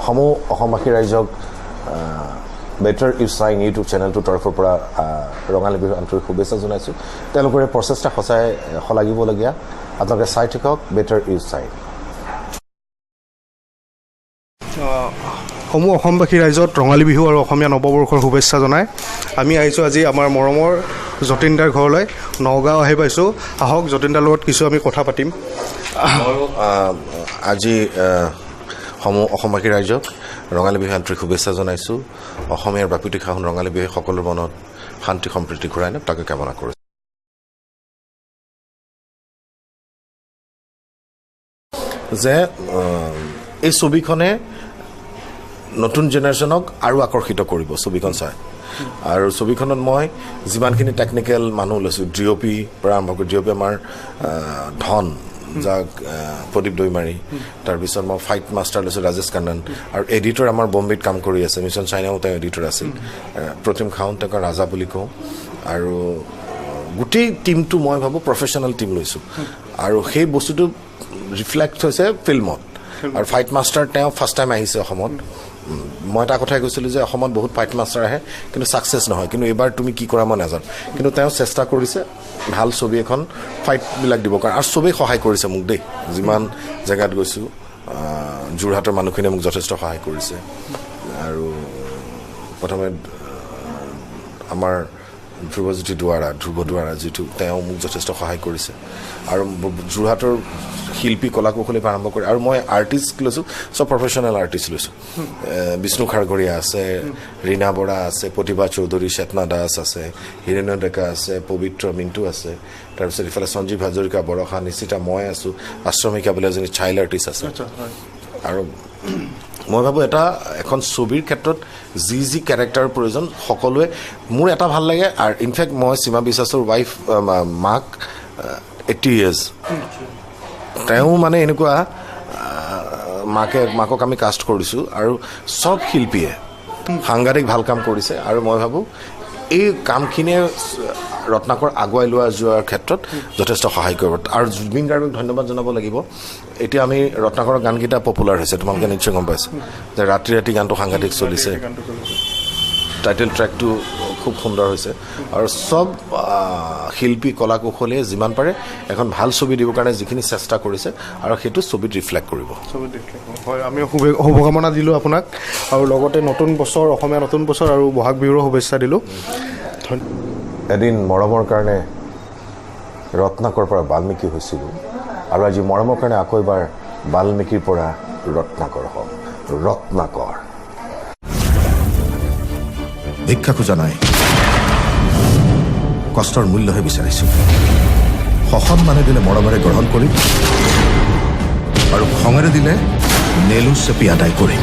সমূহ অসমবাসী ৰাইজক বেটাৰ ইজ চাইং ইউটিউব চেনেলটোৰ তৰফৰ পৰা ৰঙালী বিহুৰ আন্তৰিক শুভেচ্ছা জনাইছোঁ। তেওঁলোকৰ এই প্ৰচেষ্টা সঁচাই শলাগিবলগীয়া। আপোনালোকে চাই থাকক বেটাৰ ইজ চাইং। সমূহ অসমবাসী ৰাইজত ৰঙালী বিহু আৰু অসমীয়া নৱবৰ্ষৰ শুভেচ্ছা জনাই আমি আহিছোঁ আজি আমাৰ মৰমৰ যতীনদাৰ ঘৰলৈ। নগাঁও আহি পাইছোঁ। আহক যতীনদাৰ লগত কিছু আমি কথা পাতিম। আজি সমূহ অসমবাসী ৰাইজক ৰঙালী বিহু আন্তৰিক শুভেচ্ছা জনাইছোঁ। অসমীয়াৰ বাপতি সাহোন ৰঙালী বিহুৱে সকলোৰ মনত শান্তি সম্প্ৰীতি ঘূৰাই আনক তাকে কামনা কৰিছোঁ। যে এই ছবিখনে নতুন জেনেৰেশ্যনক আৰু আকৰ্ষিত কৰিব ছবিখন চাই। আৰু ছবিখনত মই যিমানখিনি টেকনিকেল মানুহ লৈছোঁ, DOP পৰা আৰম্ভ কৰি DOP আমাৰ ধন যাক প্ৰদীপ দৈমাৰী, তাৰপিছত মই ফাইট মাষ্টাৰ লৈছোঁ ৰাজেশ কান্নন, আৰু এডিটৰ আমাৰ বম্বেত কাম কৰি আছে মিছন চাইনাও তেওঁ এডিটৰ আছিল। প্ৰতিম খাউন তেওঁক ৰাজা বুলি কওঁ। আৰু গোটেই টিমটো মই ভাবোঁ প্ৰফেশ্যনেল টিম লৈছোঁ, আৰু সেই বস্তুটো ৰিফ্লেক্ট হৈছে ফিল্মত। আৰু ফাইট মাষ্টাৰ তেওঁ ফাৰ্ষ্ট টাইম আহিছে অসমত। মই এটা কথাই কৈছিলোঁ যে অসমত বহুত ফাইট মাষ্টাৰ আহে কিন্তু ছাকচেছ নহয়, কিন্তু এইবাৰ তুমি কি কৰা মই নাজানো, কিন্তু তেওঁ চেষ্টা কৰিছে ভাল ছবি এখন ফাইটবিলাক দিবৰ কাৰণে। আৰু চবেই সহায় কৰিছে মোক দেই, যিমান জেগাত গৈছোঁ যোৰহাটৰ মানুহখিনিয়ে মোক যথেষ্ট সহায় কৰিছে। আৰু প্ৰথমে আমাৰ ধ্ৰুৱজ্যোতি ধ্ৰুৱ দুৱাৰা যিটো তেওঁ মোক যথেষ্ট সহায় কৰিছে। আৰু যোৰহাটৰ শিল্পী কলা কৌশলীৰ পৰা আৰম্ভ কৰি, আৰু মই আৰ্টিষ্ট লৈছোঁ চব প্ৰফেশ্যনেল আৰ্টিষ্ট লৈছোঁ। বিষ্ণু খাৰঘৰীয়া আছে, ৰীণা বৰা আছে, প্ৰতিভা চৌধুৰী, চেতনা দাস আছে, হিৰেণ্য ডেকা আছে, পবিত্ৰ মিণ্টু আছে, তাৰপিছত ইফালে সঞ্জীৱ হাজৰিকা, বৰষা, নিশ্চিতা, মই আছোঁ, আশ্ৰমিকা বুলি এজনী চাইল্ড আৰ্টিষ্ট আছে। আৰু মই ভাবোঁ এখন ছবিৰ ক্ষেত্ৰত যি কেৰেক্টাৰৰ প্ৰয়োজন সকলোৱে মোৰ এটা ভাল লাগে। আৰু ইনফেক্ট মই সীমা বিশ্বাসৰ ৱাইফ মাক 80 years তেওঁ মানে এনেকুৱা মাকক আমি কাষ্ট কৰিছোঁ, আৰু চব শিল্পীয়ে সাংঘাতিক ভাল কাম কৰিছে। আৰু মই ভাবোঁ এই কামখিনিয়ে ৰত্নাকৰ আগুৱাই যোৱাৰ ক্ষেত্ৰত যথেষ্ট সহায় কৰিব। আৰু জুবিন গাৰ্গক ধন্যবাদ জনাব লাগিব। এতিয়া আমি ৰত্নাকৰৰ গানকেইটা পপুলাৰ হৈছে, তোমালোকে নিশ্চয় গম পাইছা যে ৰাতি ৰাতি গানটো সাংঘাতিক চলিছে। টাইটেল ট্ৰেকটো খুব সুন্দৰ হৈছে। আৰু চব শিল্পী কলা কৌশলীয়ে যিমান পাৰে এখন ভাল ছবি দিবৰ কাৰণে যিখিনি চেষ্টা কৰিছে, আৰু সেইটো ছবিত ৰিফ্লেক্ট কৰিব। হয়, আমি শুভকামনা দিলোঁ আপোনাক, আৰু লগতে নতুন বছৰ, অসমীয়া নতুন বছৰ আৰু বহাগ বিহুৰো শুভেচ্ছা দিলোঁ। এদিন মৰমৰ কাৰণে ৰত্নাকৰ পৰা বাল্মীকি হৈছিলোঁ, আৰু আজি মৰমৰ কাৰণে আকৌ এবাৰ বাল্মীকিৰ পৰা ৰত্নাকৰ হওক। ৰত্নাকৰ ভিক্ষা খোজা নাই, কষ্টৰ মূল্যহে বিচাৰিছোঁ। সসন্মানে দিলে মৰমেৰে গ্ৰহণ কৰিম, আৰু খঙেৰে দিলে নেলু চেপি আদায় কৰিম।